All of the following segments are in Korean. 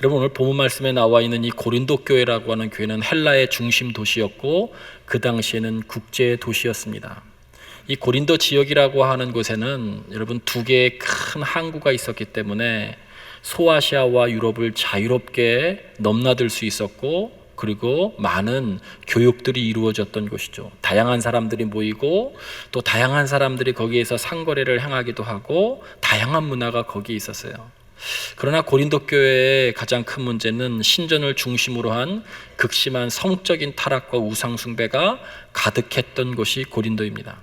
여러분, 오늘 본문 말씀에 나와 있는 이 고린도 교회라고 하는 교회는 헬라의 중심 도시였고 그 당시에는 국제 도시였습니다. 이 고린도 지역이라고 하는 곳에는 여러분 두 개의 큰 항구가 있었기 때문에 소아시아와 유럽을 자유롭게 넘나들 수 있었고, 그리고 많은 교육들이 이루어졌던 곳이죠. 다양한 사람들이 모이고 또 다양한 사람들이 거기에서 상거래를 행하기도 하고 다양한 문화가 거기에 있었어요. 그러나 고린도 교회의 가장 큰 문제는 신전을 중심으로 한 극심한 성적인 타락과 우상 숭배가 가득했던 곳이 고린도입니다.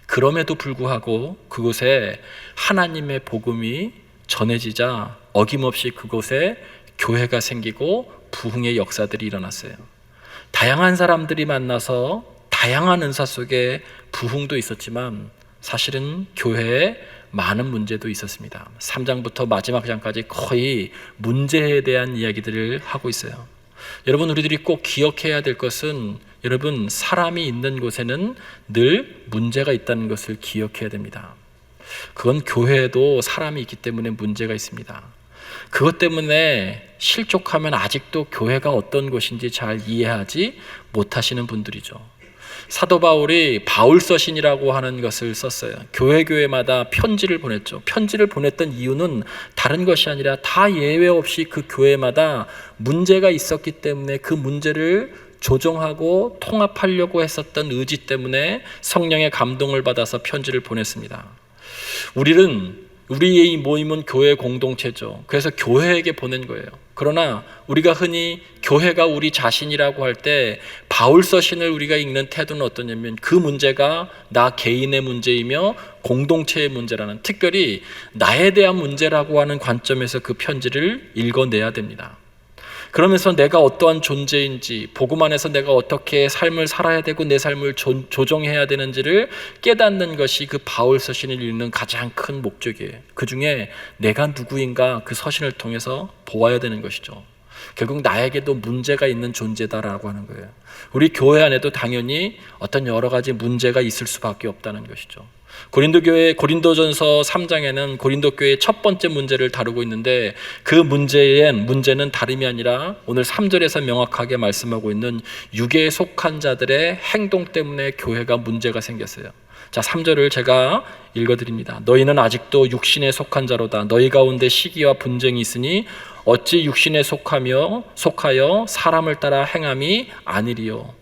그럼에도 불구하고 그곳에 하나님의 복음이 전해지자 어김없이 그곳에 교회가 생기고 부흥의 역사들이 일어났어요. 다양한 사람들이 만나서 다양한 은사 속에 부흥도 있었지만 사실은 교회에 많은 문제도 있었습니다. 3장부터 마지막 장까지 거의 문제에 대한 이야기들을 하고 있어요. 여러분, 우리들이 꼭 기억해야 될 것은, 여러분, 사람이 있는 곳에는 늘 문제가 있다는 것을 기억해야 됩니다. 그건 교회에도 사람이 있기 때문에 문제가 있습니다. 그것 때문에 실족하면 아직도 교회가 어떤 곳인지 잘 이해하지 못하시는 분들이죠. 사도 바울이 바울서신이라고 하는 것을 썼어요. 교회마다 편지를 보냈죠. 편지를 보냈던 이유는 다른 것이 아니라 다 예외 없이 그 교회마다 문제가 있었기 때문에 그 문제를 조정하고 통합하려고 했었던 의지 때문에 성령의 감동을 받아서 편지를 보냈습니다. 우리의 이 모임은 교회 공동체죠. 그래서 교회에게 보낸 거예요. 그러나 우리가 흔히 교회가 우리 자신이라고 할 때 바울 서신을 우리가 읽는 태도는 어떠냐면 그 문제가 나 개인의 문제이며 공동체의 문제라는, 특별히 나에 대한 문제라고 하는 관점에서 그 편지를 읽어내야 됩니다. 그러면서 내가 어떠한 존재인지, 복음 안에서 내가 어떻게 삶을 살아야 되고 내 삶을 조정해야 되는지를 깨닫는 것이 그 바울 서신을 읽는 가장 큰 목적이에요. 그 중에 내가 누구인가 그 서신을 통해서 보아야 되는 것이죠. 결국 나에게도 문제가 있는 존재다라고 하는 거예요. 우리 교회 안에도 당연히 어떤 여러 가지 문제가 있을 수밖에 없다는 것이죠. 고린도전서 3장에는 고린도 교회의 첫 번째 문제를 다루고 있는데, 그 문제는 다름이 아니라 오늘 3절에서 명확하게 말씀하고 있는 육에 속한 자들의 행동 때문에 교회가 문제가 생겼어요. 자, 3절을 제가 읽어드립니다. 너희는 아직도 육신에 속한 자로다. 너희 가운데 시기와 분쟁이 있으니 어찌 육신에 속하여 사람을 따라 행함이 아니리요.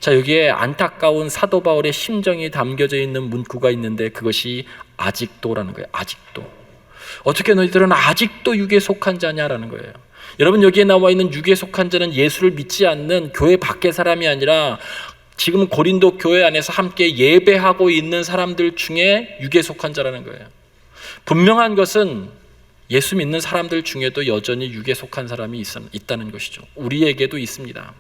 자, 여기에 안타까운 사도 바울의 심정이 담겨져 있는 문구가 있는데 그것이 아직도라는 거예요. 아직도. 어떻게 너희들은 아직도 육에 속한 자냐라는 거예요. 여러분, 여기에 나와 있는 육에 속한 자는 예수를 믿지 않는 교회 밖의 사람이 아니라 지금 고린도 교회 안에서 함께 예배하고 있는 사람들 중에 육에 속한 자라는 거예요. 분명한 것은 예수 믿는 사람들 중에도 여전히 육에 속한 사람이 있다는 것이죠. 우리에게도 있습니다.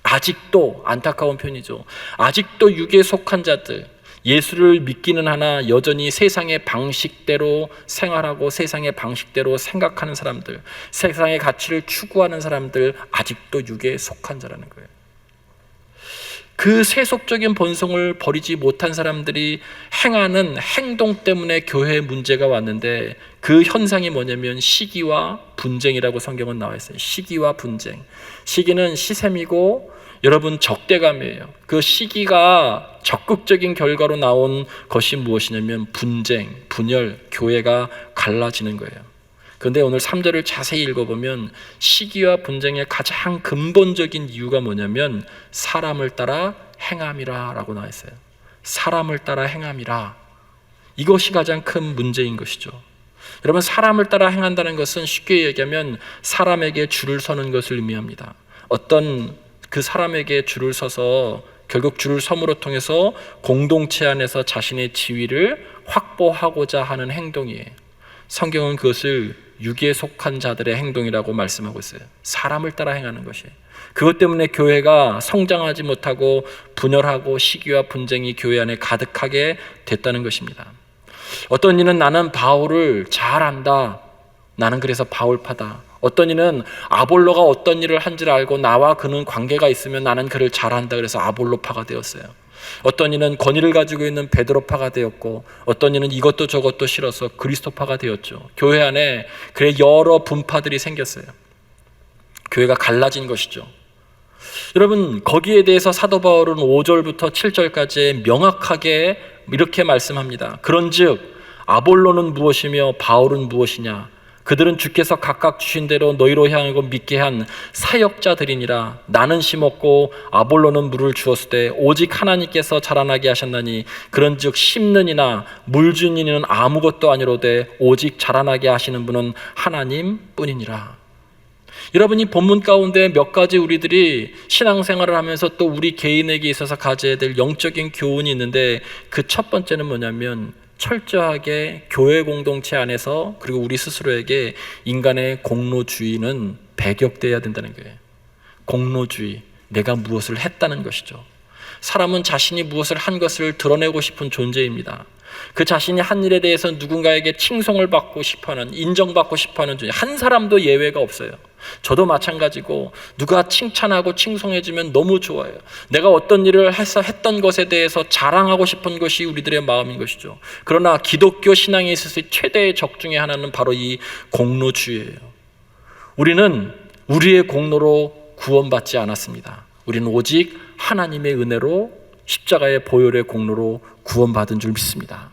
아직도, 안타까운 편이죠. 아직도 육에 속한 자들, 예수를 믿기는 하나 여전히 세상의 방식대로 생활하고 세상의 방식대로 생각하는 사람들, 세상의 가치를 추구하는 사람들, 아직도 육에 속한 자라는 거예요. 그 세속적인 본성을 버리지 못한 사람들이 행하는 행동 때문에 교회에 문제가 왔는데, 그 현상이 뭐냐면 시기와 분쟁이라고 성경은 나와 있어요. 시기와 분쟁. 시기는 시샘이고 여러분 적대감이에요. 그 시기가 적극적인 결과로 나온 것이 무엇이냐면 분쟁, 분열, 교회가 갈라지는 거예요. 그런데 오늘 3절을 자세히 읽어보면 시기와 분쟁의 가장 근본적인 이유가 뭐냐면 사람을 따라 행함이라 라고 나와 있어요. 사람을 따라 행함이라. 이것이 가장 큰 문제인 것이죠. 여러분, 사람을 따라 행한다는 것은 쉽게 얘기하면 사람에게 줄을 서는 것을 의미합니다. 어떤 그 사람에게 줄을 서서 결국 줄을 섬으로 통해서 공동체 안에서 자신의 지위를 확보하고자 하는 행동이에요. 성경은 그것을 육에 속한 자들의 행동이라고 말씀하고 있어요. 사람을 따라 행하는 것이에요. 그것 때문에 교회가 성장하지 못하고 분열하고 시기와 분쟁이 교회 안에 가득하게 됐다는 것입니다. 어떤 이는 나는 바울을 잘 안다. 나는 그래서 바울파다. 어떤 이는 아볼로가 어떤 일을 한지를 알고 나와 그는 관계가 있으면 나는 그를 잘 안다. 그래서 아볼로파가 되었어요. 어떤 이는 권위를 가지고 있는 베드로파가 되었고, 어떤 이는 이것도 저것도 싫어서 그리스도파가 되었죠. 교회 안에 그래 여러 분파들이 생겼어요. 교회가 갈라진 것이죠. 여러분, 거기에 대해서 사도 바울은 5절부터 7절까지 명확하게 이렇게 말씀합니다. 그런즉 아볼로는 무엇이며 바울은 무엇이냐? 그들은 주께서 각각 주신 대로 너희로 향하고 믿게 한 사역자들이니라. 나는 심었고 아볼로는 물을 주었을 때 오직 하나님께서 자라나게 하셨나니 그런즉 심는 이나 물 주는 이는 아무것도 아니로되 오직 자라나게 하시는 분은 하나님뿐이니라. 여러분이 본문 가운데 몇 가지 우리들이 신앙생활을 하면서 또 우리 개인에게 있어서 가져야 될 영적인 교훈이 있는데, 그 첫 번째는 뭐냐면 철저하게 교회 공동체 안에서 그리고 우리 스스로에게 인간의 공로주의는 배격되어야 된다는 거예요. 공로주의, 내가 무엇을 했다는 것이죠. 사람은 자신이 무엇을 한 것을 드러내고 싶은 존재입니다. 그 자신이 한 일에 대해서 누군가에게 칭송을 받고 싶어하는, 인정받고 싶어하는 존재, 한 사람도 예외가 없어요. 저도 마찬가지고 누가 칭찬하고 칭송해주면 너무 좋아요. 내가 어떤 일을 해서 했던 것에 대해서 자랑하고 싶은 것이 우리들의 마음인 것이죠. 그러나 기독교 신앙에 있어서 최대의 적 중에 하나는 바로 이 공로주의예요. 우리는 우리의 공로로 구원받지 않았습니다. 우리는 오직 하나님의 은혜로 십자가의 보혈의 공로로 구원받은 줄 믿습니다.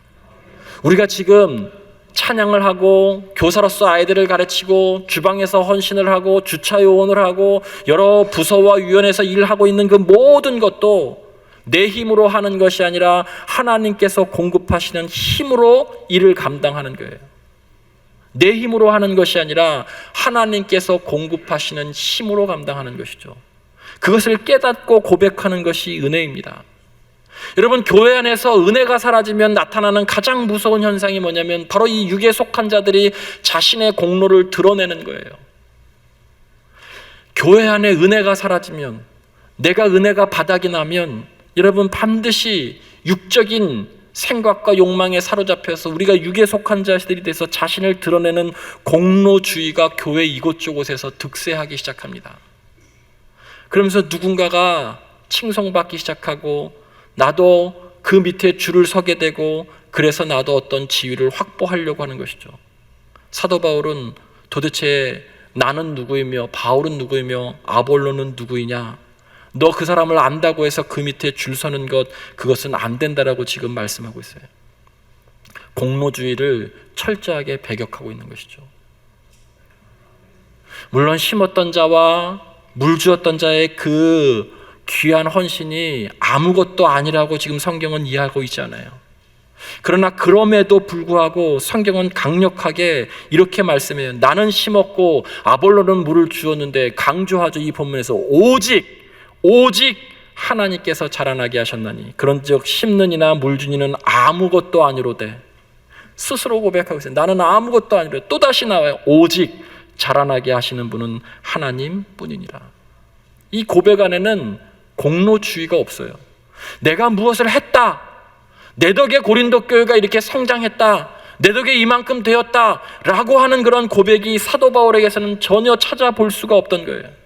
우리가 지금 찬양을 하고 교사로서 아이들을 가르치고 주방에서 헌신을 하고 주차 요원을 하고 여러 부서와 위원회에서 일하고 있는 그 모든 것도 내 힘으로 하는 것이 아니라 하나님께서 공급하시는 힘으로 일을 감당하는 거예요. 내 힘으로 하는 것이 아니라 하나님께서 공급하시는 힘으로 감당하는 것이죠. 그것을 깨닫고 고백하는 것이 은혜입니다. 여러분, 교회 안에서 은혜가 사라지면 나타나는 가장 무서운 현상이 뭐냐면 바로 이 육에 속한 자들이 자신의 공로를 드러내는 거예요. 교회 안에 은혜가 사라지면, 내가 은혜가 바닥이 나면 여러분 반드시 육적인 생각과 욕망에 사로잡혀서 우리가 육에 속한 자들이 돼서 자신을 드러내는 공로주의가 교회 이곳저곳에서 득세하기 시작합니다. 그러면서 누군가가 칭송받기 시작하고 나도 그 밑에 줄을 서게 되고, 그래서 나도 어떤 지위를 확보하려고 하는 것이죠. 사도 바울은 도대체 나는 누구이며 바울은 누구이며 아볼로는 누구이냐, 너 그 사람을 안다고 해서 그 밑에 줄 서는 것, 그것은 안 된다라고 지금 말씀하고 있어요. 공로주의를 철저하게 배격하고 있는 것이죠. 물론 심었던 자와 물 주었던 자의 그 귀한 헌신이 아무것도 아니라고 지금 성경은 이해하고 있지 않아요. 그러나 그럼에도 불구하고 성경은 강력하게 이렇게 말씀해요. 나는 심었고 아볼로는 물을 주었는데, 강조하죠. 이 본문에서 오직 하나님께서 자라나게 하셨나니 그런즉 심는 이나 물 주는 이는 아무것도 아니로되. 스스로 고백하고 있어요. 나는 아무것도 아니로되. 또다시 나와요. 오직 자라나게 하시는 분은 하나님뿐이니라. 이 고백 안에는 공로주의가 없어요. 내가 무엇을 했다, 내 덕에 고린도 교회가 이렇게 성장했다, 내 덕에 이만큼 되었다 라고 하는 그런 고백이 사도 바울에게서는 전혀 찾아볼 수가 없던 거예요.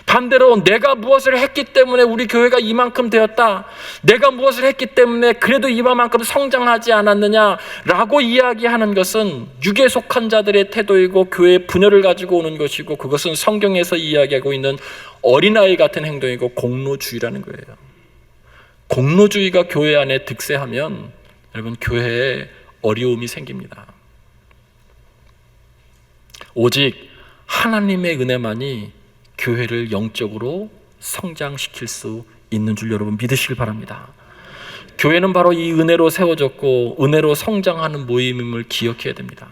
반대로 내가 무엇을 했기 때문에 우리 교회가 이만큼 되었다, 내가 무엇을 했기 때문에 그래도 이만큼 성장하지 않았느냐라고 이야기하는 것은 육에 속한 자들의 태도이고 교회의 분열을 가지고 오는 것이고, 그것은 성경에서 이야기하고 있는 어린아이 같은 행동이고 공로주의라는 거예요. 공로주의가 교회 안에 득세하면 여러분, 교회에 어려움이 생깁니다. 오직 하나님의 은혜만이 교회를 영적으로 성장시킬 수 있는 줄 여러분 믿으시길 바랍니다. 교회는 바로 이 은혜로 세워졌고 은혜로 성장하는 모임임을 기억해야 됩니다.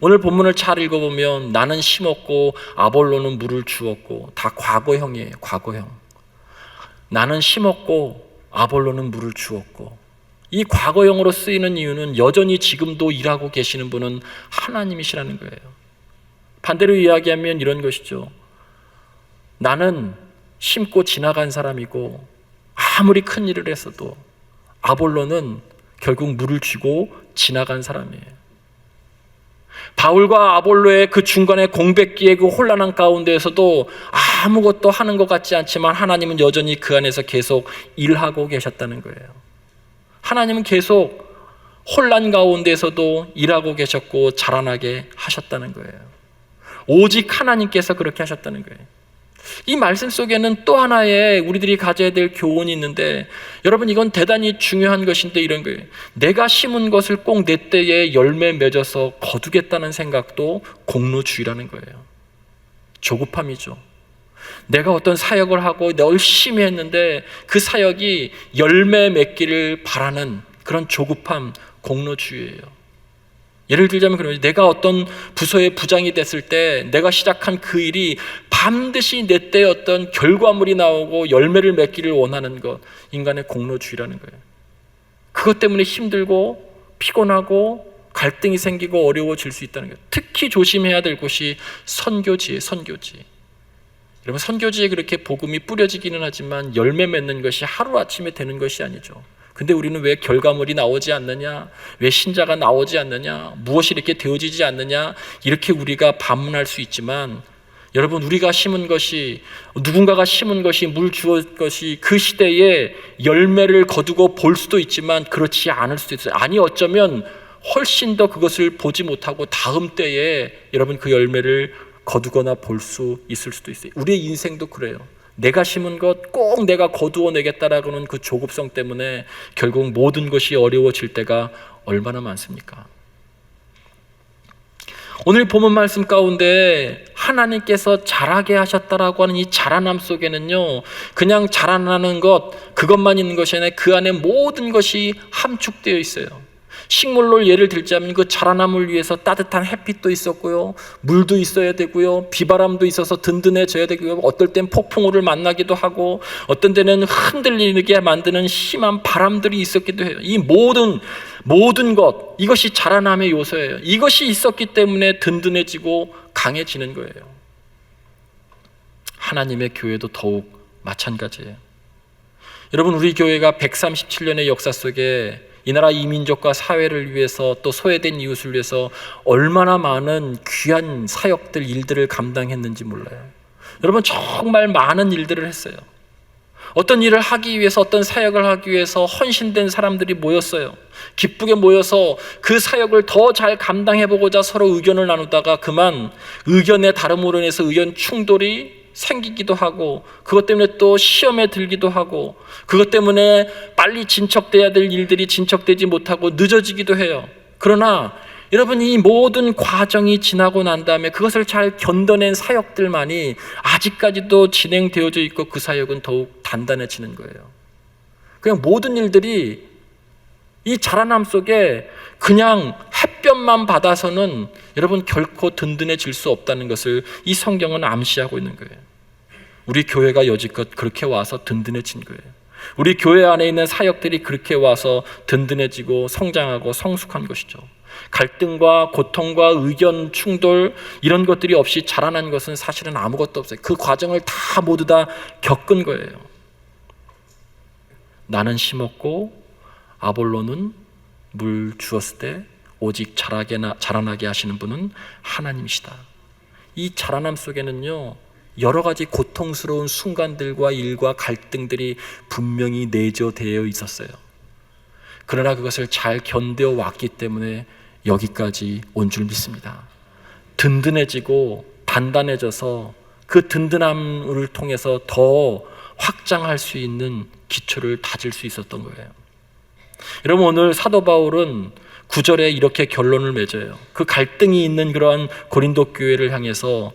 오늘 본문을 잘 읽어보면 나는 심었고 아볼로는 물을 주었고, 다 과거형이에요. 과거형. 나는 심었고 아볼로는 물을 주었고, 이 과거형으로 쓰이는 이유는 여전히 지금도 일하고 계시는 분은 하나님이시라는 거예요. 반대로 이야기하면 이런 것이죠. 나는 심고 지나간 사람이고 아무리 큰 일을 했어도 아볼로는 결국 물을 쥐고 지나간 사람이에요. 바울과 아볼로의 그 중간에 공백기의 그 혼란한 가운데에서도 아무것도 하는 것 같지 않지만 하나님은 여전히 그 안에서 계속 일하고 계셨다는 거예요. 하나님은 계속 혼란 가운데에서도 일하고 계셨고 자라나게 하셨다는 거예요. 오직 하나님께서 그렇게 하셨다는 거예요. 이 말씀 속에는 또 하나의 우리들이 가져야 될 교훈이 있는데, 여러분 이건 대단히 중요한 것인데 이런 거예요. 내가 심은 것을 꼭 내 때에 열매 맺어서 거두겠다는 생각도 공로주의라는 거예요. 조급함이죠. 내가 어떤 사역을 하고 열심히 했는데 그 사역이 열매 맺기를 바라는 그런 조급함, 공로주의예요. 예를 들자면 그러면 내가 어떤 부서의 부장이 됐을 때 내가 시작한 그 일이 반드시 내 때에 어떤 결과물이 나오고 열매를 맺기를 원하는 것, 인간의 공로주의라는 거예요. 그것 때문에 힘들고 피곤하고 갈등이 생기고 어려워질 수 있다는 거예요. 특히 조심해야 될 것이 선교지예요. 선교지. 여러분 선교지에 그렇게 복음이 뿌려지기는 하지만 열매 맺는 것이 하루아침에 되는 것이 아니죠. 근데 우리는 왜 결과물이 나오지 않느냐, 왜 신자가 나오지 않느냐, 무엇이 이렇게 되어지지 않느냐, 이렇게 우리가 반문할 수 있지만, 여러분 우리가 심은 것이, 누군가가 심은 것이, 물 주었 것이 그 시대에 열매를 거두고 볼 수도 있지만 그렇지 않을 수도 있어요. 아니 어쩌면 훨씬 더 그것을 보지 못하고 다음 때에 여러분 그 열매를 거두거나 볼 수 있을 수도 있어요. 우리의 인생도 그래요. 내가 심은 것 꼭 내가 거두어내겠다라고는 그 조급성 때문에 결국 모든 것이 어려워질 때가 얼마나 많습니까? 오늘 본문 말씀 가운데 하나님께서 자라게 하셨다라고 하는 이 자라남 속에는요, 그냥 자라나는 것, 그것만 있는 것이 아니라 그 안에 모든 것이 함축되어 있어요. 식물로 예를 들자면 그 자라남을 위해서 따뜻한 햇빛도 있었고요, 물도 있어야 되고요, 비바람도 있어서 든든해져야 되고요, 어떨 땐 폭풍우를 만나기도 하고 어떤 때는 흔들리게 만드는 심한 바람들이 있었기도 해요. 이 모든 것, 이것이 자라남의 요소예요. 이것이 있었기 때문에 든든해지고 강해지는 거예요. 하나님의 교회도 더욱 마찬가지예요. 여러분 우리 교회가 137년의 역사 속에 이 나라 이민족과 사회를 위해서 또 소외된 이웃을 위해서 얼마나 많은 귀한 사역들, 일들을 감당했는지 몰라요. 여러분 정말 많은 일들을 했어요. 어떤 일을 하기 위해서, 어떤 사역을 하기 위해서 헌신된 사람들이 모였어요. 기쁘게 모여서 그 사역을 더 잘 감당해보고자 서로 의견을 나누다가 그만 의견의 다름으로 인해서 의견 충돌이 생기기도 하고, 그것 때문에 또 시험에 들기도 하고, 그것 때문에 빨리 진척돼야 될 일들이 진척되지 못하고 늦어지기도 해요. 그러나 여러분 이 모든 과정이 지나고 난 다음에 그것을 잘 견뎌낸 사역들만이 아직까지도 진행되어져 있고 그 사역은 더욱 단단해지는 거예요. 그냥 모든 일들이 이 자라남 속에 그냥 햇볕만 받아서는 여러분 결코 든든해질 수 없다는 것을 이 성경은 암시하고 있는 거예요. 우리 교회가 여지껏 그렇게 와서 든든해진 거예요. 우리 교회 안에 있는 사역들이 그렇게 와서 든든해지고 성장하고 성숙한 것이죠. 갈등과 고통과 의견 충돌 이런 것들이 없이 자라난 것은 사실은 아무것도 없어요. 그 과정을 다 모두 다 겪은 거예요. 나는 심었고 아볼로는 물 주었을 때 오직 자라나게 하시는 분은 하나님이시다. 이 자라남 속에는요, 여러 가지 고통스러운 순간들과 일과 갈등들이 분명히 내재되어 있었어요. 그러나 그것을 잘 견뎌 왔기 때문에 여기까지 온 줄 믿습니다. 든든해지고 단단해져서 그 든든함을 통해서 더 확장할 수 있는 기초를 다질 수 있었던 거예요. 여러분 오늘 사도 바울은 9절에 이렇게 결론을 맺어요. 그 갈등이 있는 그러한 고린도 교회를 향해서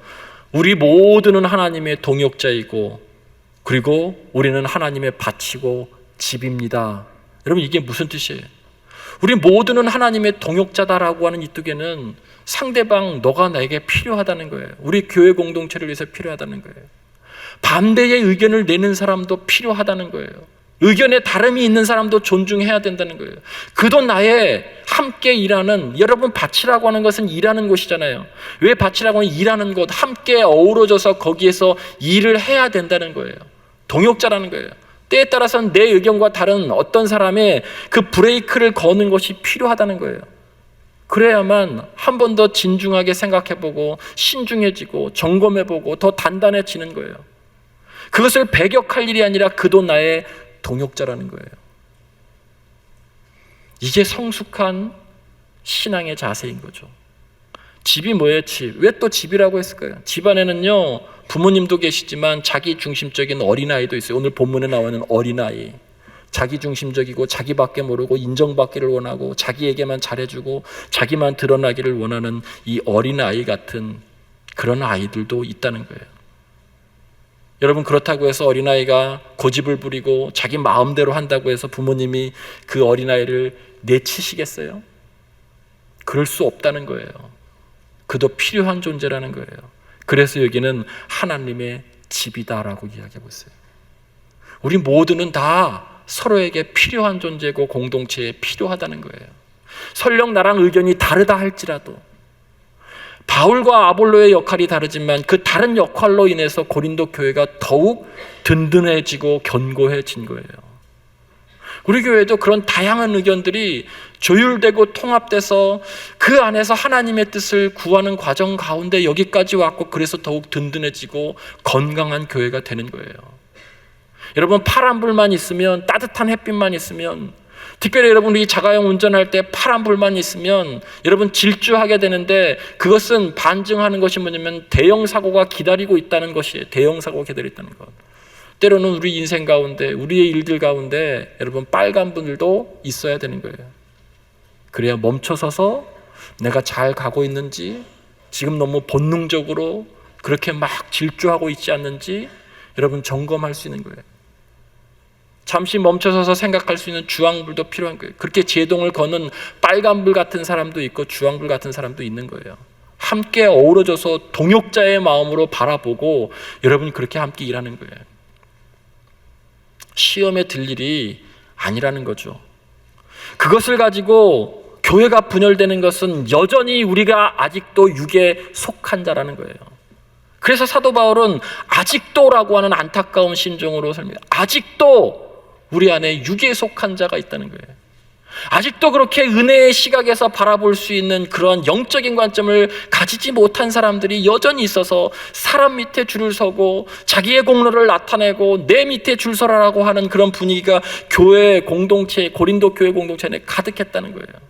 우리 모두는 하나님의 동역자이고 그리고 우리는 하나님의 밭이고 집입니다. 여러분 이게 무슨 뜻이에요? 우리 모두는 하나님의 동역자다라고 하는 이 뜻에는 상대방 너가 나에게 필요하다는 거예요. 우리 교회 공동체를 위해서 필요하다는 거예요. 반대의 의견을 내는 사람도 필요하다는 거예요. 의견에 다름이 있는 사람도 존중해야 된다는 거예요. 그도 나의 함께 일하는, 여러분 밭이라고 하는 것은 일하는 곳이잖아요. 왜 밭이라고 하는 일하는 곳, 함께 어우러져서 거기에서 일을 해야 된다는 거예요. 동역자라는 거예요. 때에 따라서는 내 의견과 다른 어떤 사람의 그 브레이크를 거는 것이 필요하다는 거예요. 그래야만 한 번 더 진중하게 생각해보고 신중해지고 점검해보고 더 단단해지는 거예요. 그것을 배격할 일이 아니라 그도 나의 동역자라는 거예요. 이게 성숙한 신앙의 자세인 거죠. 집이 뭐예요? 집. 왜 또 집이라고 했을까요? 집 안에는요, 부모님도 계시지만 자기 중심적인 어린아이도 있어요. 오늘 본문에 나오는 어린아이. 자기 중심적이고 자기밖에 모르고 인정받기를 원하고 자기에게만 잘해주고 자기만 드러나기를 원하는 이 어린아이 같은 그런 아이들도 있다는 거예요. 여러분, 그렇다고 해서 어린아이가 고집을 부리고 자기 마음대로 한다고 해서 부모님이 그 어린아이를 내치시겠어요? 그럴 수 없다는 거예요. 그도 필요한 존재라는 거예요. 그래서 여기는 하나님의 집이다라고 이야기하고 있어요. 우리 모두는 다 서로에게 필요한 존재고 공동체에 필요하다는 거예요. 설령 나랑 의견이 다르다 할지라도 바울과 아볼로의 역할이 다르지만 그 다른 역할로 인해서 고린도 교회가 더욱 든든해지고 견고해진 거예요. 우리 교회도 그런 다양한 의견들이 조율되고 통합돼서 그 안에서 하나님의 뜻을 구하는 과정 가운데 여기까지 왔고, 그래서 더욱 든든해지고 건강한 교회가 되는 거예요. 여러분, 파란불만 있으면, 따뜻한 햇빛만 있으면, 특별히 여러분이 자가용 운전할 때 파란불만 있으면 여러분 질주하게 되는데, 그것은 반증하는 것이 뭐냐면 대형 사고가 기다리고 있다는 것이에요. 대형 사고가 기다리고 있다는 것. 때로는 우리 인생 가운데, 우리의 일들 가운데 여러분 빨간불도 있어야 되는 거예요. 그래야 멈춰서서 내가 잘 가고 있는지, 지금 너무 본능적으로 그렇게 막 질주하고 있지 않는지 여러분 점검할 수 있는 거예요. 잠시 멈춰서서 생각할 수 있는 주황불도 필요한 거예요. 그렇게 제동을 거는 빨간불 같은 사람도 있고 주황불 같은 사람도 있는 거예요. 함께 어우러져서 동역자의 마음으로 바라보고 여러분이 그렇게 함께 일하는 거예요. 시험에 들 일이 아니라는 거죠. 그것을 가지고 교회가 분열되는 것은 여전히 우리가 아직도 육에 속한 자라는 거예요. 그래서 사도 바울은 아직도라고 하는 안타까운 심정으로 삽니다. 아직도 우리 안에 육에 속한 자가 있다는 거예요. 아직도 그렇게 은혜의 시각에서 바라볼 수 있는 그런 영적인 관점을 가지지 못한 사람들이 여전히 있어서 사람 밑에 줄을 서고 자기의 공로를 나타내고 내 밑에 줄 서라라고 하는 그런 분위기가 교회 공동체, 고린도 교회 공동체 안에 가득했다는 거예요.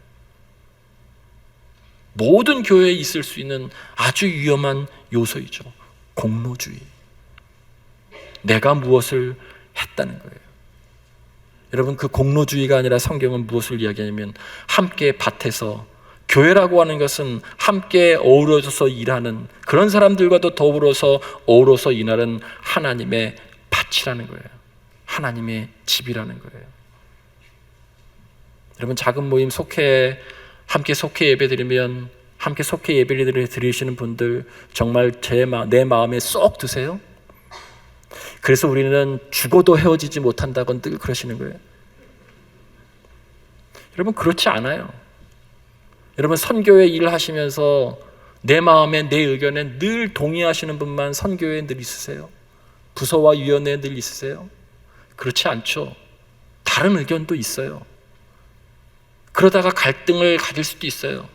모든 교회에 있을 수 있는 아주 위험한 요소이죠. 공로주의. 내가 무엇을 했다는 거예요. 여러분, 그 공로주의가 아니라 성경은 무엇을 이야기하냐면 함께 밭에서, 교회라고 하는 것은 함께 어우러져서 일하는 그런 사람들과도 더불어서 어우러서 일하는 하나님의 밭이라는 거예요. 하나님의 집이라는 거예요. 여러분, 작은 모임 함께 속해 예배드리면, 함께 속해 예배를 드리시는 분들 정말 내 마음에 쏙 드세요? 그래서 우리는 죽어도 헤어지지 못한다고 늘 그러시는 거예요. 여러분, 그렇지 않아요. 여러분, 선교회 일을 하시면서 내 마음에, 내 의견에 늘 동의하시는 분만 선교회에 늘 있으세요? 부서와 위원회에 늘 있으세요? 그렇지 않죠. 다른 의견도 있어요. 그러다가 갈등을 가질 수도 있어요.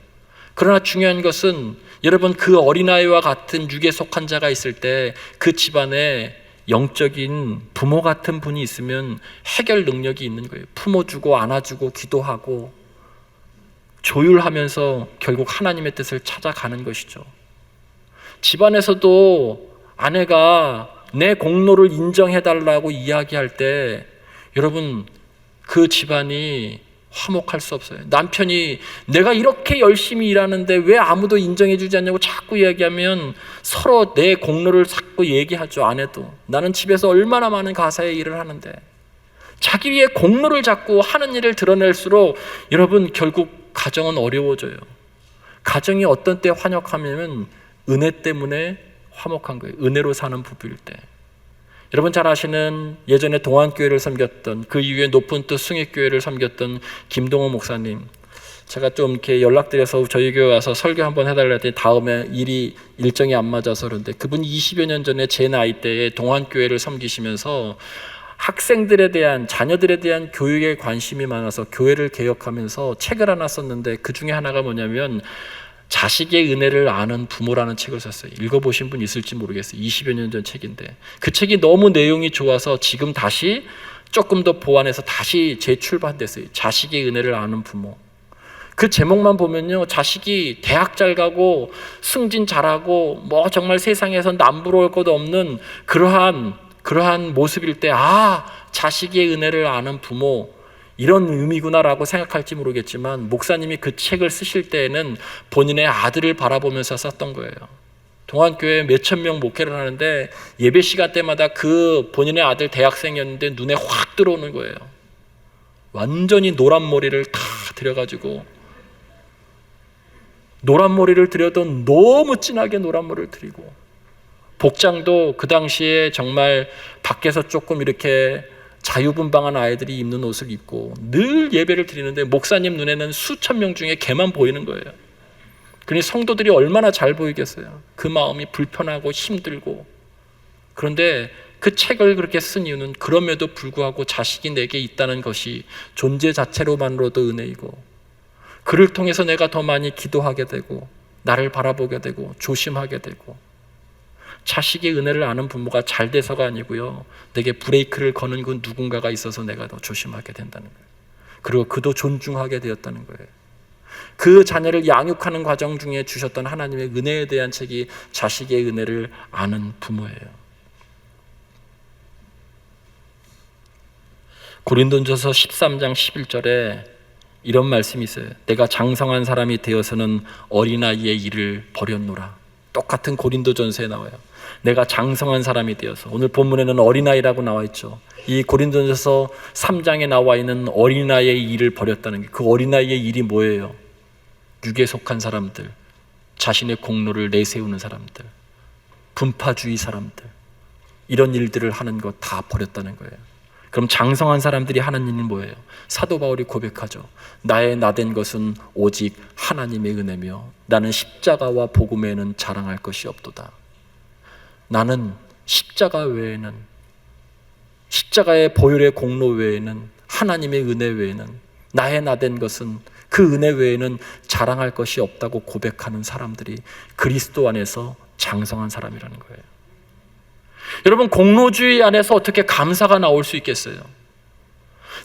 그러나 중요한 것은 여러분, 그 어린아이와 같은 육에 속한 자가 있을 때 그 집안에 영적인 부모 같은 분이 있으면 해결 능력이 있는 거예요. 품어주고 안아주고 기도하고 조율하면서 결국 하나님의 뜻을 찾아가는 것이죠. 집안에서도 아내가 내 공로를 인정해달라고 이야기할 때 여러분, 그 집안이 화목할 수 없어요. 남편이 내가 이렇게 열심히 일하는데 왜 아무도 인정해주지 않냐고 자꾸 이야기하면 서로 내 공로를 자꾸 얘기하죠. 아내도 나는 집에서 얼마나 많은 가사의 일을 하는데, 자기 위에 공로를 자꾸 하는 일을 드러낼수록 여러분 결국 가정은 어려워져요. 가정이 어떤 때 화목하냐면 은혜 때문에 화목한 거예요. 은혜로 사는 부부일 때. 여러분 잘 아시는 예전에 동안교회를 섬겼던, 그 이후에 높은 뜻 승익교회를 섬겼던 김동호 목사님, 제가 좀 이렇게 연락드려서 저희 교회 와서 설교 한번 해달라 했더니 다음에 일정이 안 맞아서 그런데, 그분이 20여 년 전에 제 나이 때에 동안교회를 섬기시면서 학생들에 대한, 자녀들에 대한 교육에 관심이 많아서 교회를 개혁하면서 책을 하나 썼는데, 그 중에 하나가 뭐냐면 자식의 은혜를 아는 부모라는 책을 썼어요. 읽어보신 분 있을지 모르겠어요. 20여 년 전 책인데 그 책이 너무 내용이 좋아서 지금 다시 조금 더 보완해서 다시 재출판됐어요. 자식의 은혜를 아는 부모. 그 제목만 보면요, 자식이 대학 잘 가고 승진 잘하고 뭐 정말 세상에서 남부러울 것 없는 그러한 모습일 때, 자식의 은혜를 아는 부모, 이런 의미구나라고 생각할지 모르겠지만, 목사님이 그 책을 쓰실 때에는 본인의 아들을 바라보면서 썼던 거예요. 동안교회 몇천 명 목회를 하는데 예배 시간 때마다 그 본인의 아들 대학생이었는데 눈에 확 들어오는 거예요. 완전히 노란 머리를 다 들여가지고, 노란 머리를 들여도 너무 진하게 노란 머리를 들이고, 복장도 그 당시에 정말 밖에서 조금 이렇게 자유분방한 아이들이 입는 옷을 입고 늘 예배를 드리는데, 목사님 눈에는 수천 명 중에 걔만 보이는 거예요. 그러니 성도들이 얼마나 잘 보이겠어요. 그 마음이 불편하고 힘들고. 그런데 그 책을 그렇게 쓴 이유는 그럼에도 불구하고 자식이 내게 있다는 것이 존재 자체로만으로도 은혜이고, 그를 통해서 내가 더 많이 기도하게 되고 나를 바라보게 되고 조심하게 되고, 자식의 은혜를 아는 부모가 잘 돼서가 아니고요, 내게 브레이크를 거는 그 누군가가 있어서 내가 더 조심하게 된다는 거예요. 그리고 그도 존중하게 되었다는 거예요. 그 자녀를 양육하는 과정 중에 주셨던 하나님의 은혜에 대한 책이 자식의 은혜를 아는 부모예요. 고린도전서 13장 11절에 이런 말씀이 있어요. 내가 장성한 사람이 되어서는 어린아이의 일을 버렸노라. 똑같은 고린도전서에 나와요. 내가 장성한 사람이 되어서, 오늘 본문에는 어린아이라고 나와 있죠. 이 고린도전서 3장에 나와 있는 어린아이의 일을 버렸다는 게, 그 어린아이의 일이 뭐예요? 육에 속한 사람들, 자신의 공로를 내세우는 사람들, 분파주의 사람들, 이런 일들을 하는 것 다 버렸다는 거예요. 그럼 장성한 사람들이 하는 일은 뭐예요? 사도 바울이 고백하죠. 나의 나된 것은 오직 하나님의 은혜며 나는 십자가와 복음에는 자랑할 것이 없도다. 나는 십자가 외에는, 십자가의 보혈의 공로 외에는, 하나님의 은혜 외에는, 나의 나된 것은, 그 은혜 외에는 자랑할 것이 없다고 고백하는 사람들이 그리스도 안에서 장성한 사람이라는 거예요. 여러분, 공로주의 안에서 어떻게 감사가 나올 수 있겠어요?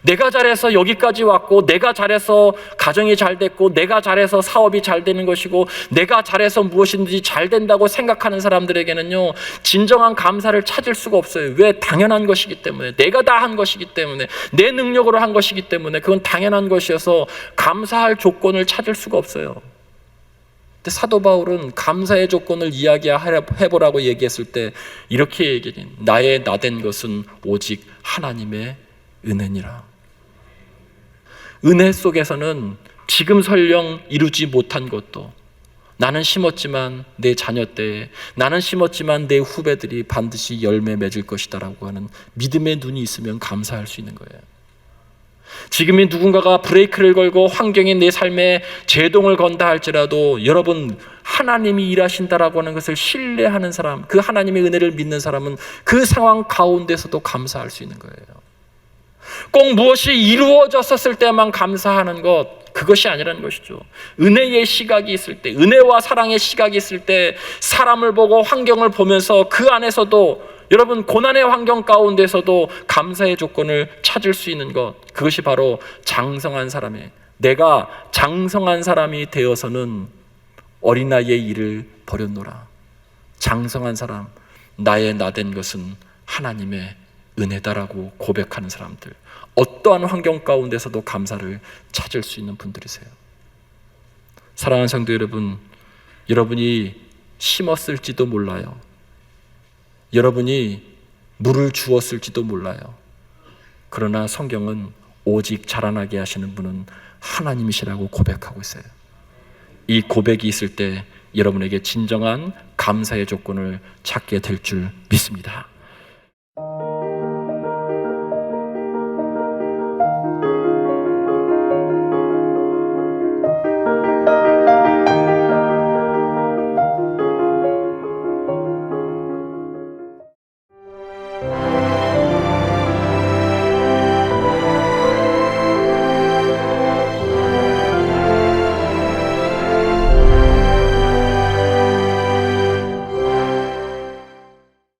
내가 잘해서 여기까지 왔고, 내가 잘해서 가정이 잘 됐고, 내가 잘해서 사업이 잘 되는 것이고, 내가 잘해서 무엇이든지 잘 된다고 생각하는 사람들에게는요, 진정한 감사를 찾을 수가 없어요. 왜? 당연한 것이기 때문에, 내가 다 한 것이기 때문에, 내 능력으로 한 것이기 때문에 그건 당연한 것이어서 감사할 조건을 찾을 수가 없어요. 근데 사도 바울은 감사의 조건을 이야기해보라고 얘기했을 때 이렇게 얘기해요. 나의 나된 것은 오직 하나님의 은혜니라. 은혜 속에서는 지금 설령 이루지 못한 것도, 나는 심었지만 내 자녀 때에, 나는 심었지만 내 후배들이 반드시 열매 맺을 것이다 라고 하는 믿음의 눈이 있으면 감사할 수 있는 거예요. 지금이 누군가가 브레이크를 걸고 환경이 내 삶에 제동을 건다 할지라도, 여러분, 하나님이 일하신다라고 하는 것을 신뢰하는 사람, 그 하나님의 은혜를 믿는 사람은 그 상황 가운데서도 감사할 수 있는 거예요. 꼭 무엇이 이루어졌었을 때만 감사하는 것, 그것이 아니라는 것이죠. 은혜의 시각이 있을 때, 은혜와 사랑의 시각이 있을 때, 사람을 보고 환경을 보면서 그 안에서도, 여러분, 고난의 환경 가운데서도 감사의 조건을 찾을 수 있는 것, 그것이 바로 장성한 사람의, 내가 장성한 사람이 되어서는 어린아이의 일을 버렸노라. 장성한 사람, 나의 나된 것은 하나님의 은혜다라고 고백하는 사람들, 어떠한 환경 가운데서도 감사를 찾을 수 있는 분들이세요. 사랑하는 성도 여러분, 여러분이 심었을지도 몰라요. 여러분이 물을 주었을지도 몰라요. 그러나 성경은 오직 자라나게 하시는 분은 하나님이시라고 고백하고 있어요. 이 고백이 있을 때 여러분에게 진정한 감사의 조건을 찾게 될 줄 믿습니다.